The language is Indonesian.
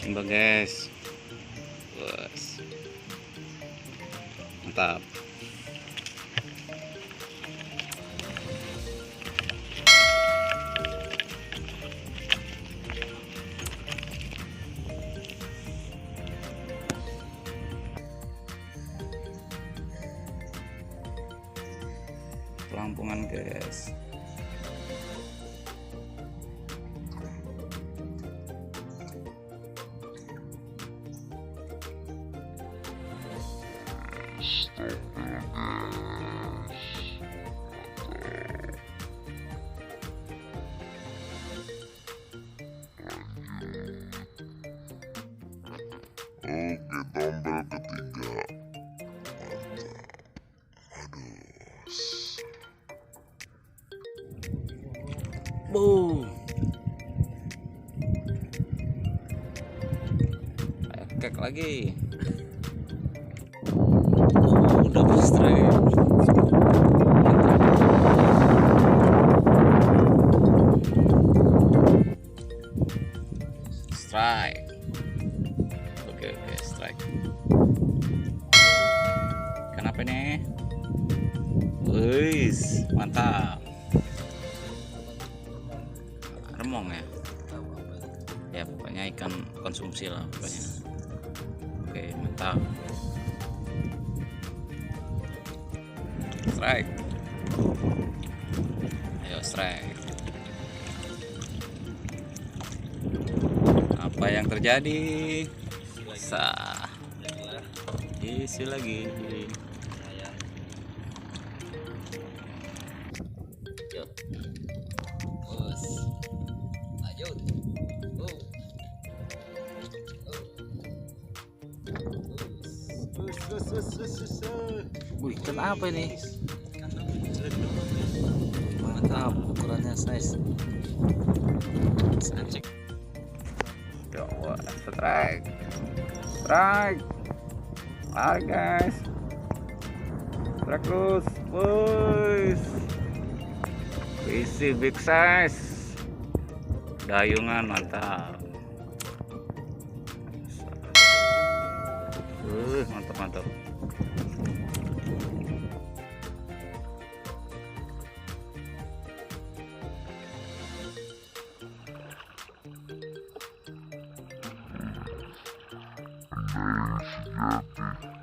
Coba guys, bos, mantap. Lampungan guys. Oke, tombol ketiga. Boom. Kek lagi. Udah strike. Strike. Oke, strike. Kenapa nih? Wis, mantap. Remong ya? Ya pokoknya ikan konsumsi lah pokoknya. Oke, mantap. Strike. Ayo strike. Apa yang terjadi? Sah. Isi lagi. Yuk. Bos. Lanjut. Wih, ikan apa ini? Mantap, ukurannya size. Anjing. Ya Allah, strike. Strike. Lari guys. Strike terus, boys. Isi big size. Dayungan mantap. Mantap. Sejati.